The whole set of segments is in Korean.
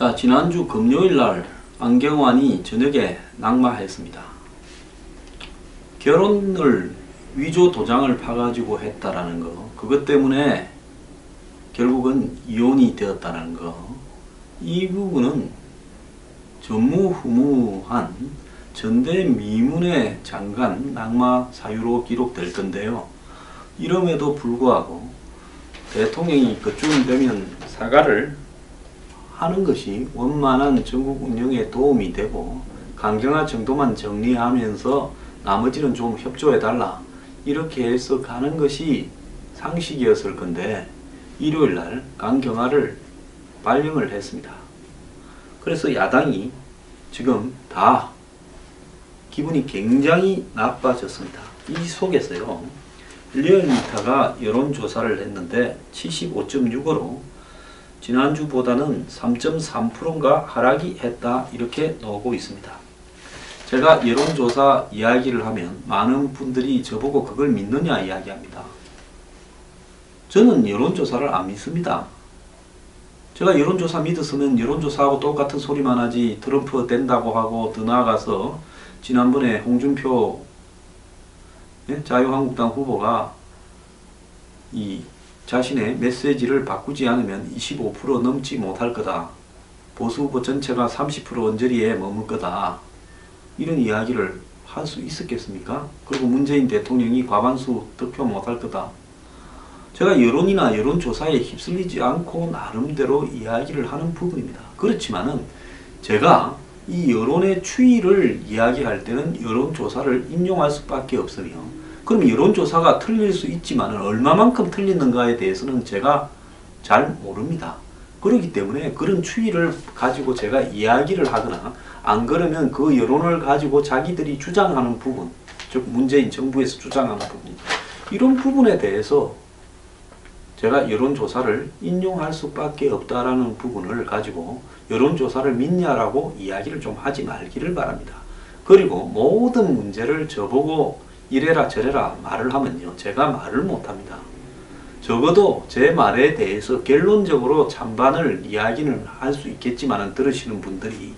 자, 지난주 금요일날 안경환이 저녁에 낙마했습니다. 결혼을 위조 도장을 파가지고 했다라는 거, 그것 때문에 결국은 이혼이 되었다는 거, 이 부분은 전무후무한 전대미문의 장관 낙마 사유로 기록될 건데요. 이럼에도 불구하고 대통령이 그쯤 되면 사과를 하는 것이 원만한 전국 운영에 도움이 되고 강경화 정도만 정리하면서 나머지는 좀 협조해달라, 이렇게 해서 가는 것이 상식이었을 건데 일요일날 강경화를 발령을 했습니다. 그래서 야당이 지금 다 기분이 굉장히 나빠졌습니다. 이 속에서요, 리얼미터가 여론조사를 했는데 75.6으로 지난주보다는 3.3%인가 하락이 했다, 이렇게 나오고 있습니다. 제가 여론조사 이야기를 하면 많은 분들이 저보고 그걸 믿느냐 이야기합니다. 저는 여론조사를 안 믿습니다. 제가 여론조사 믿었으면 여론조사하고 똑같은 소리만 하지, 트럼프 된다고 하고 더 나아가서 지난번에 홍준표 자유한국당 후보가 이 자신의 메시지를 바꾸지 않으면 25% 넘지 못할 거다, 보수 후보 전체가 30% 언저리에 머물 거다, 이런 이야기를 할 수 있었겠습니까? 그리고 문재인 대통령이 과반수 득표 못할 거다. 제가 여론이나 여론조사에 휩쓸리지 않고 나름대로 이야기를 하는 부분입니다. 그렇지만은 제가 이 여론의 추이를 이야기할 때는 여론조사를 인용할 수밖에 없으며, 그럼 여론조사가 틀릴 수 있지만 얼마만큼 틀리는가에 대해서는 제가 잘 모릅니다. 그렇기 때문에 그런 추이를 가지고 제가 이야기를 하거나, 안 그러면 그 여론을 가지고 자기들이 주장하는 부분, 즉 문재인 정부에서 주장하는 부분, 이런 부분에 대해서 제가 여론조사를 인용할 수밖에 없다라는 부분을 가지고 여론조사를 믿냐라고 이야기를 좀 하지 말기를 바랍니다. 그리고 모든 문제를 저보고 이래라 저래라 말을 하면요, 제가 말을 못합니다. 적어도 제 말에 대해서 결론적으로 찬반을 이야기는 할 수 있겠지만 들으시는 분들이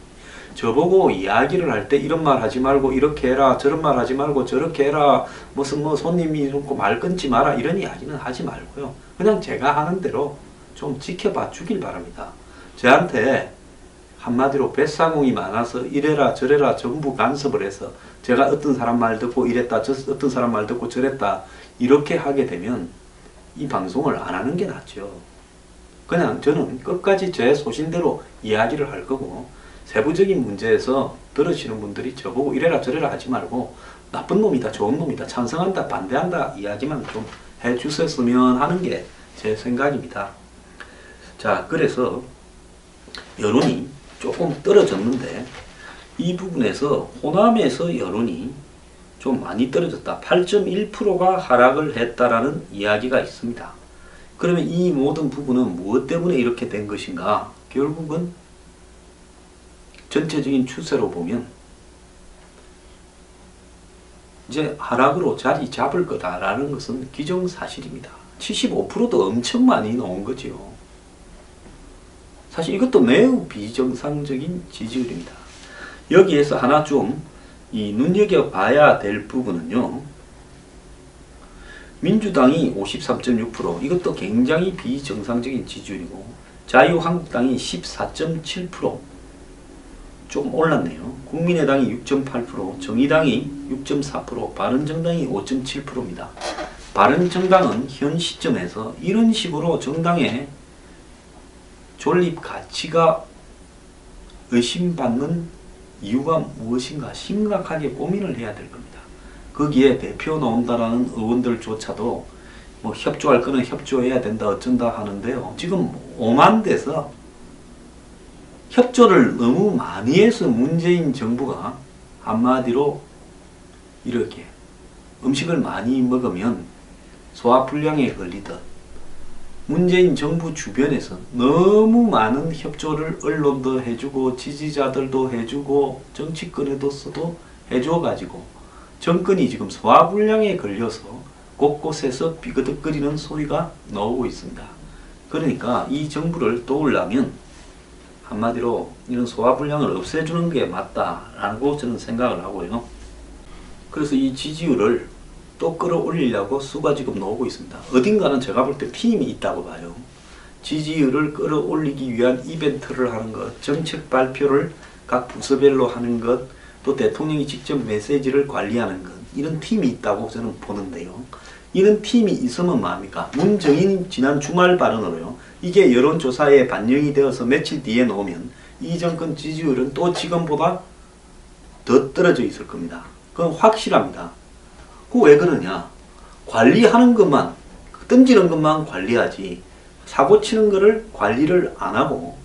저보고 이야기를 할 때 이런 말 하지 말고 이렇게 해라, 저런 말 하지 말고 저렇게 해라, 무슨 손님이 이러고 말 끊지 마라, 이런 이야기는 하지 말고요, 그냥 제가 하는 대로 좀 지켜봐 주길 바랍니다. 저한테 한마디로 뱃사공이 많아서 이래라 저래라 전부 간섭을 해서 제가 어떤 사람 말 듣고 이랬다, 어떤 사람 말 듣고 저랬다, 이렇게 하게 되면 이 방송을 안 하는 게 낫죠. 그냥 저는 끝까지 제 소신대로 이야기를 할 거고, 세부적인 문제에서 들으시는 분들이 저보고 이래라 저래라 하지 말고 나쁜 놈이다, 좋은 놈이다, 찬성한다, 반대한다 이야기만 좀 해주셨으면 하는 게 제 생각입니다. 자, 그래서 여론이 조금 떨어졌는데 이 부분에서 호남에서 여론이 좀 많이 떨어졌다, 8.1%가 하락을 했다라는 이야기가 있습니다. 그러면 이 모든 부분은 무엇 때문에 이렇게 된 것인가? 결국은 전체적인 추세로 보면 이제 하락으로 자리 잡을 거다라는 것은 기정사실입니다. 75%도 엄청 많이 나온 거죠. 사실 이것도 매우 비정상적인 지지율입니다. 여기에서 하나 좀 눈여겨봐야 될 부분은요, 민주당이 53.6%, 이것도 굉장히 비정상적인 지지율이고, 자유한국당이 14.7%, 조금 올랐네요. 국민의당이 6.8%, 정의당이 6.4%, 바른정당이 5.7%입니다. 바른정당은 현 시점에서 이런 식으로 정당의 존립 가치가 의심받는 이유가 무엇인가 심각하게 고민을 해야 될 겁니다. 거기에 대표 나온다라는 의원들조차도 뭐 협조할 거는 협조해야 된다 어쩐다 하는데요, 지금 오만 돼서 협조를 너무 많이 해서 문재인 정부가 한마디로 이렇게 음식을 많이 먹으면 소화불량에 걸리듯 문재인 정부 주변에서 너무 많은 협조를 언론도 해주고 지지자들도 해주고 정치권에서도 해줘가지고 정권이 지금 소화불량에 걸려서 곳곳에서 비거덕거리는 소리가 나오고 있습니다. 그러니까 이 정부를 도우려면 한마디로 이런 소화불량을 없애주는 게 맞다라고 저는 생각을 하고요. 그래서 이 지지율을 또 끌어올리려고 수가 지금 나오고 있습니다. 어딘가는 제가 볼 때 팀이 있다고 봐요. 지지율을 끌어올리기 위한 이벤트를 하는 것, 정책 발표를 각 부서별로 하는 것, 또 대통령이 직접 메시지를 관리하는 것, 이런 팀이 있다고 저는 보는데요. 이런 팀이 있으면 뭐합니까? 문정인 지난 주말 발언으로요. 이게 여론조사에 반영이 되어서 며칠 뒤에 나오면 이 정권 지지율은 또 지금보다 더 떨어져 있을 겁니다. 그건 확실합니다. 그 왜 그러냐? 관리하는 것만, 던지는 것만 관리하지 사고 치는 것을 관리를 안 하고,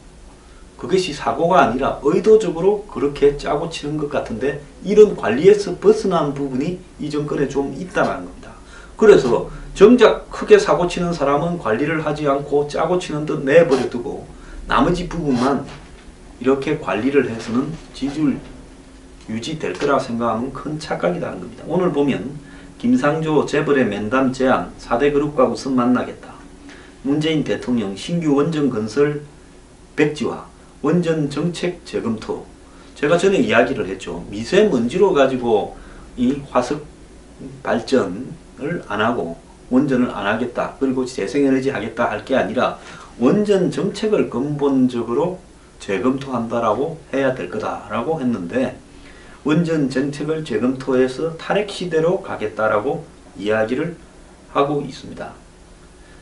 그것이 사고가 아니라 의도적으로 그렇게 짜고 치는 것 같은데, 이런 관리에서 벗어난 부분이 이 정권에 좀 있다는 겁니다. 그래서 정작 크게 사고 치는 사람은 관리를 하지 않고 짜고 치는 듯 내버려 두고 나머지 부분만 이렇게 관리를 해서는 지지율 유지될 거라 생각하면 큰 착각이라는 겁니다. 오늘 보면 김상조 재벌의 면담 제안, 4대 그룹과 우선 만나겠다. 문재인 대통령 신규 원전 건설 백지화, 원전 정책 재검토. 제가 전에 이야기를 했죠. 미세먼지로 가지고 이 화석 발전을 안 하고 원전을 안 하겠다. 그리고 재생에너지 하겠다 할 게 아니라 원전 정책을 근본적으로 재검토한다라고 해야 될 거다라고 했는데, 원전 정책을 재검토해서 탈핵 시대로 가겠다라고 이야기를 하고 있습니다.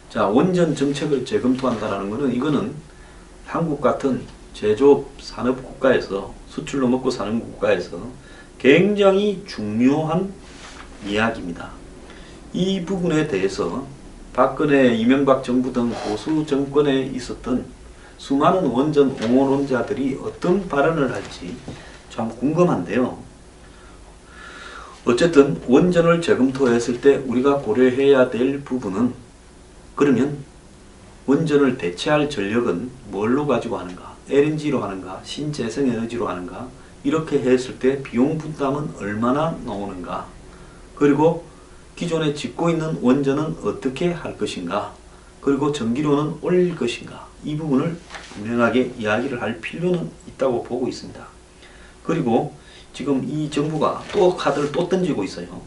자, 원전 정책을 재검토한다라는 것은, 이거는 한국 같은 제조업 산업 국가에서, 수출로 먹고 사는 국가에서 굉장히 중요한 이야기입니다. 이 부분에 대해서 박근혜, 이명박 정부 등 보수 정권에 있었던 수많은 원전 옹호론자들이 어떤 발언을 할지 참 궁금한데요. 어쨌든 원전을 재검토했을 때 우리가 고려해야 될 부분은, 그러면 원전을 대체할 전력은 뭘로 가지고 하는가? LNG로 하는가? 신재생에너지로 하는가? 이렇게 했을 때 비용 분담은 얼마나 나오는가? 그리고 기존에 짓고 있는 원전은 어떻게 할 것인가? 그리고 전기료는 올릴 것인가? 이 부분을 분명하게 이야기를 할 필요는 있다고 보고 있습니다. 그리고 지금 이 정부가 또 카드를 또 던지고 있어요.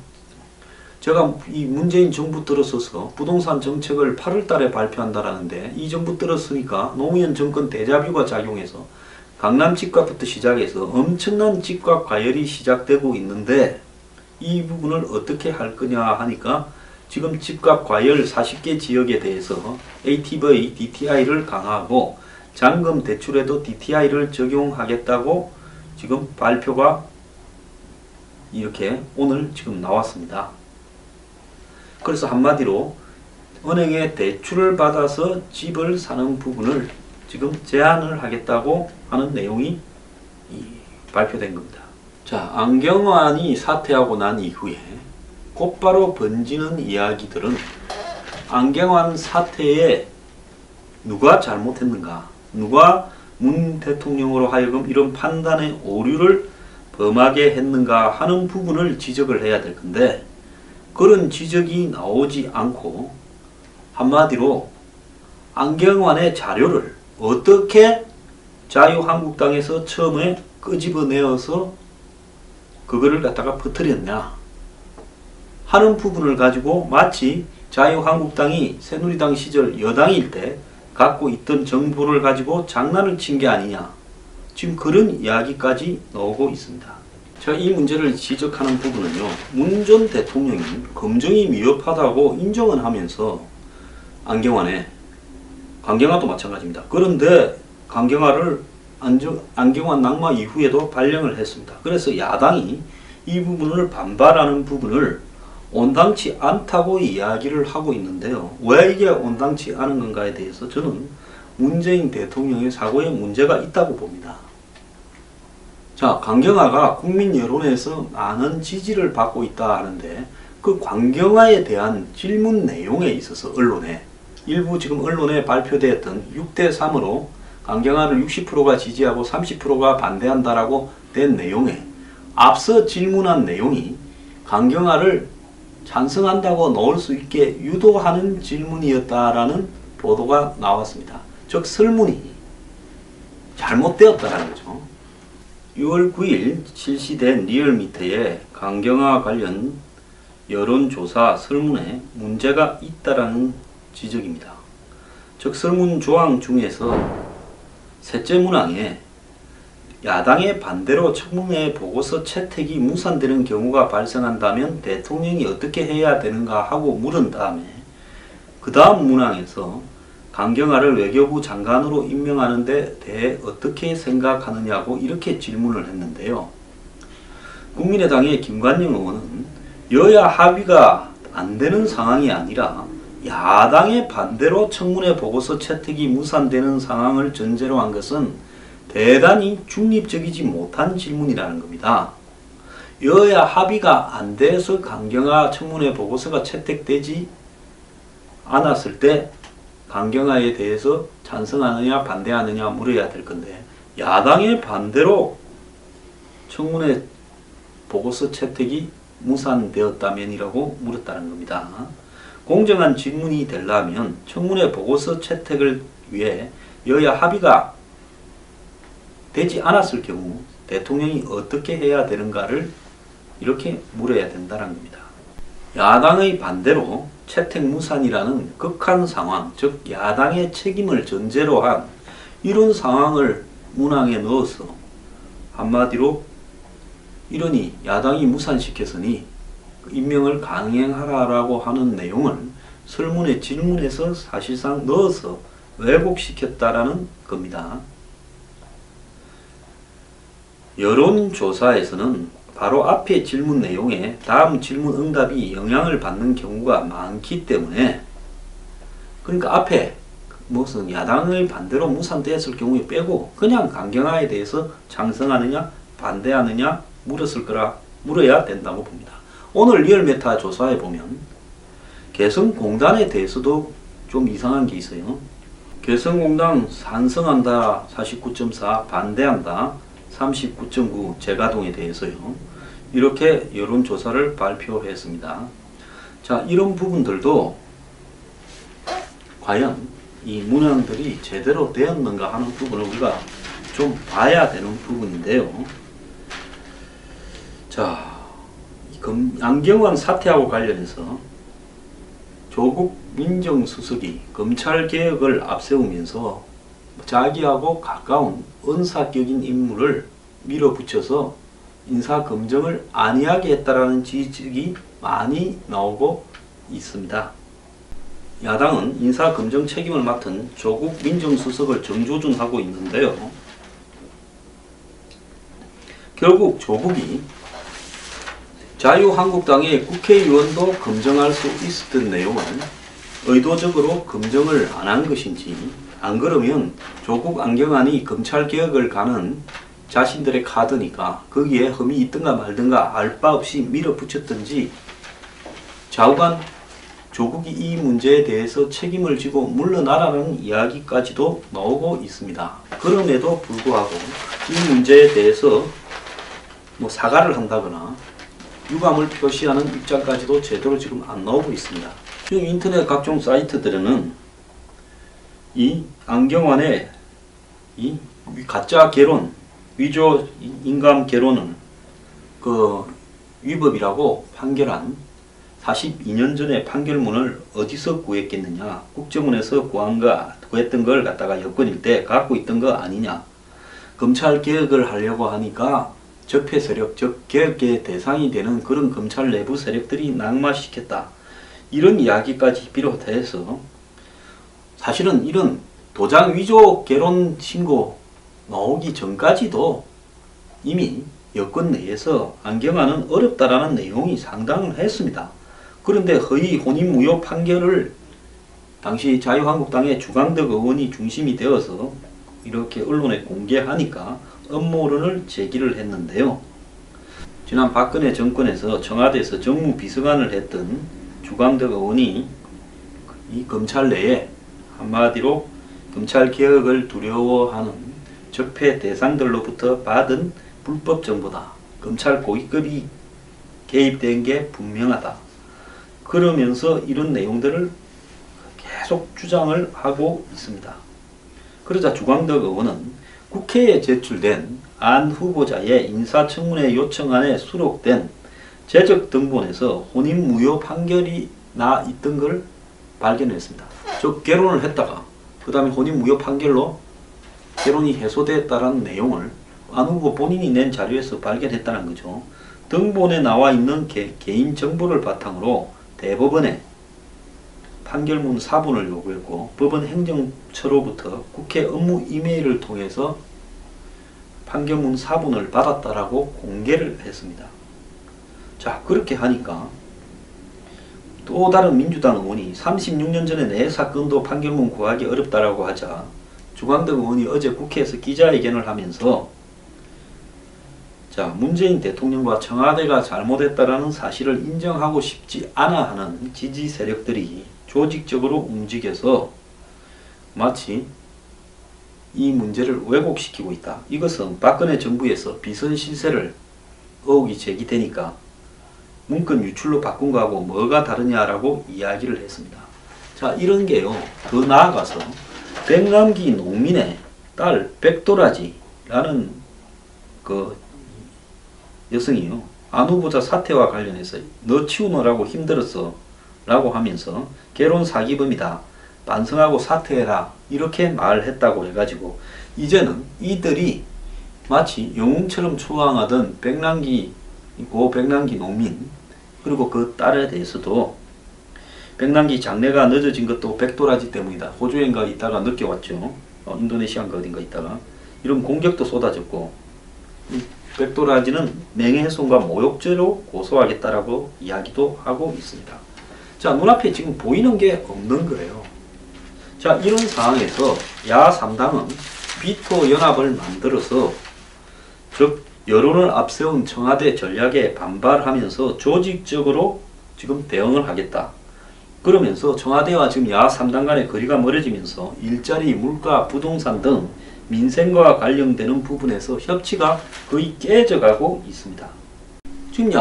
제가 이 문재인 정부 들어서서 부동산 정책을 8월 달에 발표한다라는데, 이 정부 들었으니까 노무현 정권 데자뷰가 작용해서 강남 집값부터 시작해서 엄청난 집값 과열이 시작되고 있는데, 이 부분을 어떻게 할 거냐 하니까 지금 집값 과열 40개 지역에 대해서 ATV, DTI를 강화하고 잔금 대출에도 DTI를 적용하겠다고 지금 발표가 이렇게 오늘 지금 나왔습니다. 그래서 한마디로 은행에 대출을 받아서 집을 사는 부분을 지금 제한을 하겠다고 하는 내용이 발표된 겁니다. 자, 안경환이 사퇴하고 난 이후에 곧바로 번지는 이야기들은, 안경환 사퇴에 누가 잘못했는가, 누가 문 대통령으로 하여금 이런 판단의 오류를 범하게 했는가 하는 부분을 지적을 해야 될 건데, 그런 지적이 나오지 않고 한마디로 안경환의 자료를 어떻게 자유한국당에서 처음에 끄집어내어서 그거를 갖다가 퍼뜨렸냐 하는 부분을 가지고 마치 자유한국당이 새누리당 시절 여당일 때 갖고 있던 정보를 가지고 장난을 친 게 아니냐, 지금 그런 이야기까지 나오고 있습니다. 제가 이 문제를 지적하는 부분은요, 문 전 대통령이 검증이 미흡하다고 인정은 하면서 강경화도 마찬가지입니다. 그런데 강경화를 안경환 낙마 이후에도 발령을 했습니다. 그래서 야당이 이 부분을 반발하는 부분을 온당치 않다고 이야기를 하고 있는데요. 왜 이게 온당치 않은 건가에 대해서 저는 문재인 대통령의 사고에 문제가 있다고 봅니다. 자, 강경화가 국민 여론에서 많은 지지를 받고 있다 하는데, 그 강경화에 대한 질문 내용에 있어서 일부 지금 언론에 발표되었던 6대3으로 강경화를 60%가 지지하고 30%가 반대한다라고 된 내용에 앞서 질문한 내용이 강경화를 찬성한다고 넣을 수 있게 유도하는 질문이었다라는 보도가 나왔습니다. 즉 설문이 잘못되었다는 거죠. 6월 9일 실시된 리얼미터의 강경화 관련 여론조사 설문에 문제가 있다라는 지적입니다. 즉 설문 조항 중에서 셋째 문항에 야당의 반대로 청문회 보고서 채택이 무산되는 경우가 발생한다면 대통령이 어떻게 해야 되는가 하고 물은 다음에 그 다음 문항에서 강경화를 외교부 장관으로 임명하는 데 대해 어떻게 생각하느냐고 이렇게 질문을 했는데요. 국민의당의 김관영 의원은 여야 합의가 안 되는 상황이 아니라 야당의 반대로 청문회 보고서 채택이 무산되는 상황을 전제로 한 것은 대단히 중립적이지 못한 질문이라는 겁니다. 여야 합의가 안 돼서 강경화 청문회 보고서가 채택되지 않았을 때 강경화에 대해서 찬성하느냐 반대하느냐 물어야 될 건데 야당의 반대로 청문회 보고서 채택이 무산되었다면이라고 물었다는 겁니다. 공정한 질문이 되려면 청문회 보고서 채택을 위해 여야 합의가 되지 않았을 경우 대통령이 어떻게 해야 되는가를 이렇게 물어야 된다는 겁니다. 야당의 반대로 채택 무산이라는 극한 상황, 즉 야당의 책임을 전제로 한 이런 상황을 문항에 넣어서 한마디로 이러니 야당이 무산시켰으니 임명을 강행하라라고 하는 내용을 설문의 질문에서 사실상 넣어서 왜곡시켰다라는 겁니다. 여론조사에서는 바로 앞의 질문 내용에 다음 질문 응답이 영향을 받는 경우가 많기 때문에 그러니까 앞에 무슨 야당의 반대로 무산되었을 경우에 빼고 그냥 강경화에 대해서 찬성하느냐 반대하느냐 물어야 된다고 봅니다. 오늘 리얼메타 조사에 보면 개성공단에 대해서도 좀 이상한 게 있어요. 개성공단 찬성한다 49.4, 반대한다 39.9 재가동에 대해서요. 이렇게 여론조사를 발표했습니다. 자, 이런 부분들도 과연 이 문항들이 제대로 되었는가 하는 부분을 우리가 좀 봐야 되는 부분인데요. 자, 안경환 사태하고 관련해서 조국 민정수석이 검찰개혁을 앞세우면서 자기하고 가까운 은사격인 인물을 밀어붙여서 인사검증을 안이하게 했다라는 지적이 많이 나오고 있습니다. 야당은 인사검증 책임을 맡은 조국 민정수석을 정조준하고 있는데요. 결국 조국이 자유한국당의 국회의원도 검증할 수 있었던 내용은 의도적으로 검증을 안 한 것인지 안 그러면 조국 안경환이 검찰개혁을 가는 자신들의 카드니까 거기에 흠이 있든가 말든가 알 바 없이 밀어붙였든지 좌우간 조국이 이 문제에 대해서 책임을 지고 물러나라는 이야기까지도 나오고 있습니다. 그럼에도 불구하고 이 문제에 대해서 뭐 사과를 한다거나 유감을 표시하는 입장까지도 제대로 지금 안 나오고 있습니다. 지금 인터넷 각종 사이트들은 이 안경환의 이 가짜 개론, 위조 인감 개론을 그 위법이라고 판결한 42년 전에 판결문을 어디서 구했겠느냐? 국정원에서 구했던 걸 갖다가 여권일 때 갖고 있던 거 아니냐? 검찰 개혁을 하려고 하니까 적폐 세력, 즉 개혁의 대상이 되는 그런 검찰 내부 세력들이 낙마시켰다. 이런 이야기까지 비롯해서 사실은 이런 도장 위조 개론 신고 나오기 전까지도 이미 여권 내에서 안경환은 어렵다라는 내용이 상당을 했습니다. 그런데 허위 혼인무효 판결을 당시 자유한국당의 주강덕 의원이 중심이 되어서 이렇게 언론에 공개하니까 음모론을 제기를 했는데요. 지난 박근혜 정권에서 청와대에서 정무비서관을 했던 주강덕 의원이 이 검찰 내에 한마디로 검찰개혁을 두려워하는 적폐 대상들로부터 받은 불법 정보다. 검찰 고위급이 개입된 게 분명하다. 그러면서 이런 내용들을 계속 주장을 하고 있습니다. 그러자 주광덕 의원은 국회에 제출된 안 후보자의 인사청문회 요청안에 수록된 재적 등본에서 혼인 무효 판결이 나 있던 걸 발견했습니다. 즉 결혼을 했다가 그 다음에 혼인 무효 판결로 결혼이 해소됐다라는 내용을 안 후보 본인이 낸 자료에서 발견했다는 거죠. 등본에 나와 있는 개인 정보를 바탕으로 대법원에 판결문 사본을 요구했고 법원 행정처로부터 국회 업무 이메일을 통해서 판결문 사본을 받았다라고 공개를 했습니다. 자, 그렇게 하니까 또 다른 민주당 의원이 36년 전에 내 사건도 판결문 구하기 어렵다라고 하자 주광덕 의원이 어제 국회에서 기자회견을 하면서 자, 문재인 대통령과 청와대가 잘못했다라는 사실을 인정하고 싶지 않아 하는 지지 세력들이 조직적으로 움직여서 마치 이 문제를 왜곡시키고 있다. 이것은 박근혜 정부에서 비선 실세를 의혹이 제기되니까 문건 유출로 바꾼 거하고 뭐가 다르냐라고 이야기를 했습니다. 자, 이런 게요. 더 나아가서 백남기 농민의 딸 백도라지라는 그 여성이요. 안 후보자 사태와 관련해서 너 치우느라고 힘들었어 라고 하면서 결혼 사기범이다. 반성하고 사퇴해라. 이렇게 말했다고 해가지고 이제는 이들이 마치 영웅처럼 추앙하던 백남기 농민 그리고 그 딸에 대해서도 백남기 장례가 늦어진 것도 백도라지 때문이다. 호주엔가 있다가 늦게 왔죠. 인도네시아인가 어딘가 있다가 이런 공격도 쏟아졌고 백도라지는 명예훼손과 모욕죄로 고소하겠다라고 이야기도 하고 있습니다. 자, 눈앞에 지금 보이는 게 없는 거예요. 자, 이런 상황에서 야3당은 비토 연합을 만들어서 즉 여론을 앞세운 청와대 전략에 반발하면서 조직적으로 지금 대응을 하겠다. 그러면서 청와대와 지금 야3당 간의 거리가 멀어지면서 일자리, 물가, 부동산 등 민생과 관련되는 부분에서 협치가 거의 깨져가고 있습니다. 지금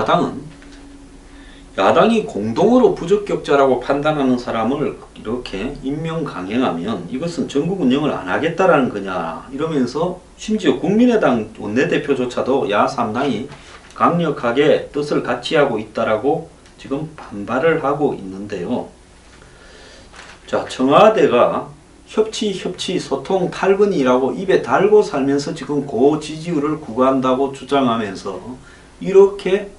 야당이 공동으로 부적격자라고 판단하는 사람을 이렇게 임명 강행하면 이것은 전국 운영을 안 하겠다라는 거냐 이러면서 심지어 국민의당 원내대표조차도 야3당이 강력하게 뜻을 같이 하고 있다라고 지금 반발을 하고 있는데요. 자, 청와대가 협치 소통 탈근이라고 입에 달고 살면서 지금 고지지율을 구가한다고 주장하면서 이렇게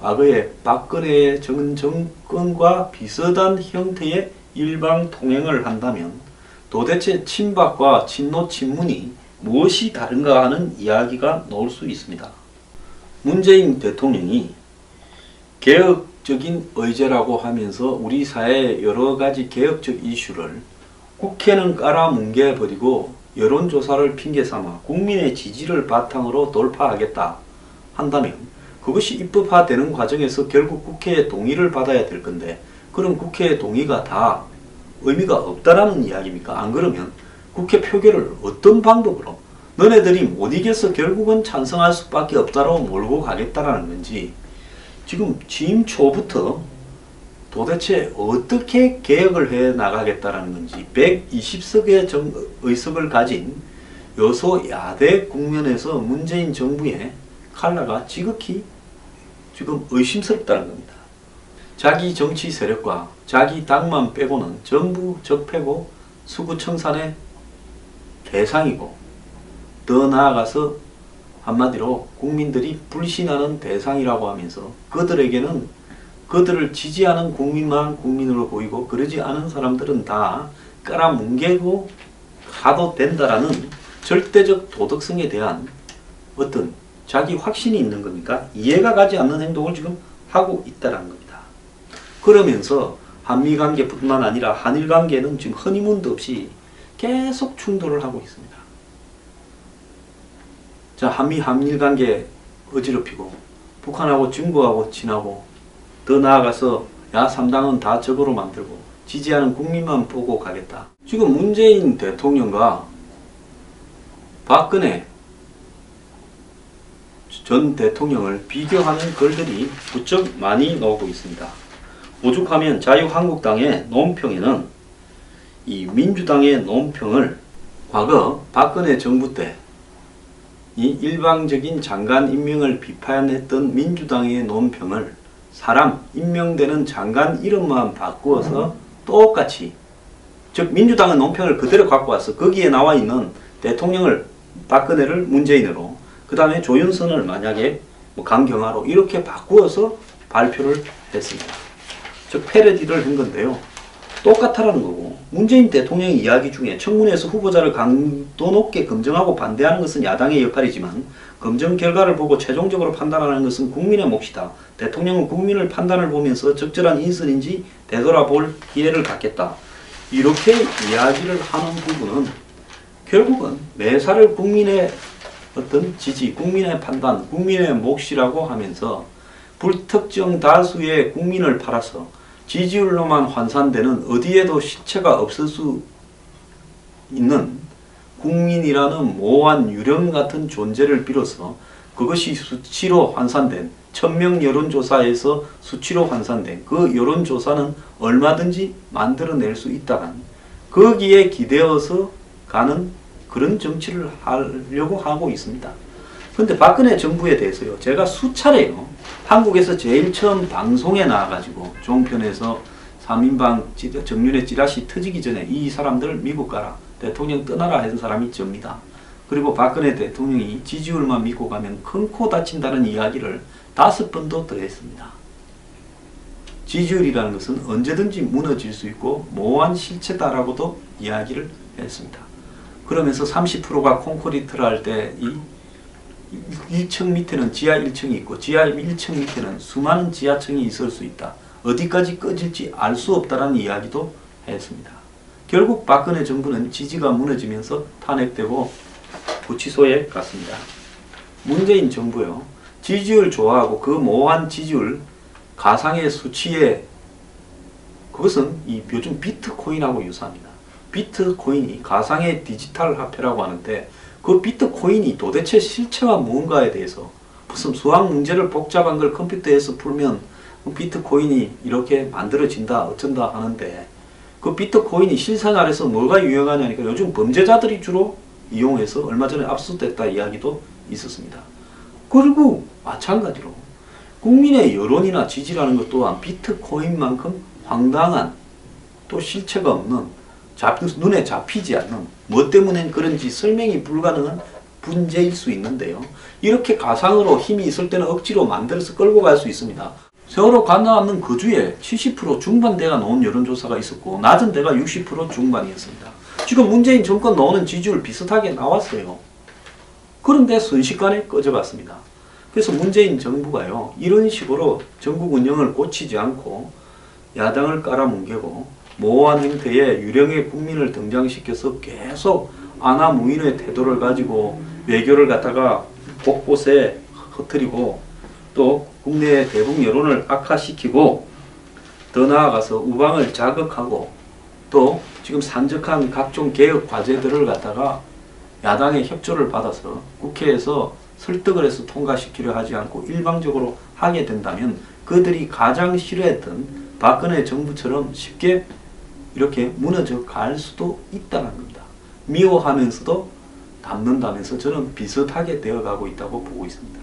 과거에 박근혜의 전 정권과 비슷한 형태의 일방통행을 한다면 도대체 친박과 친노 친문이 무엇이 다른가 하는 이야기가 나올 수 있습니다. 문재인 대통령이 개혁적인 의제라고 하면서 우리 사회의 여러 가지 개혁적 이슈를 국회는 깔아뭉개버리고 여론조사를 핑계삼아 국민의 지지를 바탕으로 돌파하겠다 한다면 그것이 입법화되는 과정에서 결국 국회의 동의를 받아야 될 건데 그럼 국회의 동의가 다 의미가 없다라는 이야기입니까? 안 그러면 국회 표결을 어떤 방법으로 너네들이 못 이겨서 결국은 찬성할 수밖에 없다고 몰고 가겠다라는 건지 지금 취임 초부터 도대체 어떻게 개혁을 해 나가겠다라는 건지 120석의 의석을 가진 여소야대 국면에서 문재인 정부의 칼라가 지극히 지금 의심스럽다는 겁니다. 자기 정치 세력과 자기 당만 빼고는 전부 적폐고 수구청산의 대상이고 더 나아가서 한마디로 국민들이 불신하는 대상이라고 하면서 그들에게는 그들을 지지하는 국민만 국민으로 보이고 그러지 않은 사람들은 다 깔아뭉개고 가도 된다라는 절대적 도덕성에 대한 어떤 자기 확신이 있는 겁니까? 이해가 가지 않는 행동을 지금 하고 있다는 겁니다. 그러면서 한미관계뿐만 아니라 한일관계는 지금 허니문도 없이 계속 충돌을 하고 있습니다. 자, 한일관계 어지럽히고 북한하고 중국하고 친하고 더 나아가서 야3당은 다 적으로 만들고 지지하는 국민만 보고 가겠다. 지금 문재인 대통령과 박근혜 전 대통령을 비교하는 글들이 부쩍 많이 나오고 있습니다. 오죽하면 자유한국당의 논평에는 이 민주당의 논평을 과거 박근혜 정부 때 이 일방적인 장관 임명을 비판했던 민주당의 논평을 사람 임명되는 장관 이름만 바꾸어서 똑같이, 즉 민주당은 논평을 그대로 갖고 와서 거기에 나와 있는 대통령을 박근혜를 문재인으로, 그 다음에 조윤선을 만약에 뭐 강경화로 이렇게 바꾸어서 발표를 했습니다. 즉 패러디를 한 건데요. 똑같다라는 거고, 문재인 대통령의 이야기 중에 청문회에서 후보자를 강도 높게 검증하고 반대하는 것은 야당의 역할이지만 검증 결과를 보고 최종적으로 판단하는 것은 국민의 몫이다. 대통령은 국민을 판단을 보면서 적절한 인선인지 되돌아볼 기회를 갖겠다. 이렇게 이야기를 하는 부분은 결국은 매사를 국민의 어떤 지지, 국민의 판단, 국민의 몫이라고 하면서 불특정 다수의 국민을 팔아서 지지율로만 환산되는 어디에도 실체가 없을 수 있는 국민이라는 모호한 유령 같은 존재를 빌어서 그것이 수치로 환산된 1000명 여론조사에서 수치로 환산된 그 여론조사는 얼마든지 만들어낼 수 있다는 거기에 기대어서 가는 그런 정치를 하려고 하고 있습니다. 그런데 박근혜 정부에 대해서요, 제가 수차례요, 한국에서 제일 처음 방송에 나와가지고 종편에서 3인방 정윤회 찌라시 터지기 전에 이 사람들 미국 가라, 대통령 떠나라 한 사람이 접니다. 그리고 박근혜 대통령이 지지율만 믿고 가면 큰 코 다친다는 이야기를 5번도 더 했습니다. 지지율이라는 것은 언제든지 무너질 수 있고 모호한 실체다라고도 이야기를 했습니다. 그러면서 30%가 콘크리트를 할 때 이 1층 밑에는 지하 1층이 있고 지하 1층 밑에는 수많은 지하층이 있을 수 있다. 어디까지 꺼질지 알 수 없다는 이야기도 했습니다. 결국 박근혜 정부는 지지가 무너지면서 탄핵되고 구치소에 갔습니다. 문재인 정부요, 지지율 좋아하고 그 모호한 지지율 가상의 수치에, 그것은 이 요즘 비트코인하고 유사합니다. 비트코인이 가상의 디지털 화폐라고 하는데 그 비트코인이 도대체 실체가 무언가에 대해서 무슨 수학 문제를 복잡한 걸 컴퓨터에서 풀면 비트코인이 이렇게 만들어진다 어쩐다 하는데, 그 비트코인이 실생활에서 뭐가 유용하냐니까 요즘 범죄자들이 주로 이용해서 얼마 전에 압수됐다 이야기도 있었습니다. 그리고 마찬가지로 국민의 여론이나 지지라는 것 또한 비트코인만큼 황당한, 또 실체가 없는, 눈에 잡히지 않는, 뭐 때문에 그런지 설명이 불가능한 문제일 수 있는데요. 이렇게 가상으로 힘이 있을 때는 억지로 만들어서 끌고 갈 수 있습니다. 세월호 가능한 그 주에 70% 중반대가 나온 여론조사가 있었고 낮은 데가 60% 중반이었습니다. 지금 문재인 정권 나오는 지지율 비슷하게 나왔어요. 그런데 순식간에 꺼져갔습니다. 그래서 문재인 정부가요, 이런 식으로 전국 운영을 고치지 않고 야당을 깔아뭉개고 모호한 형태의 유령의 국민을 등장시켜서 계속 안하무인의 태도를 가지고 외교를 갖다가 곳곳에 퍼뜨리고 또 국내의 대북 여론을 악화시키고 더 나아가서 우방을 자극하고 또 지금 산적한 각종 개혁 과제들을 갖다가 야당의 협조를 받아서 국회에서 설득을 해서 통과시키려 하지 않고 일방적으로 하게 된다면 그들이 가장 싫어했던 박근혜 정부처럼 쉽게 이렇게 무너져 갈 수도 있다는 겁니다. 미워하면서도 닮는다면서 저는 비슷하게 되어가고 있다고 보고 있습니다.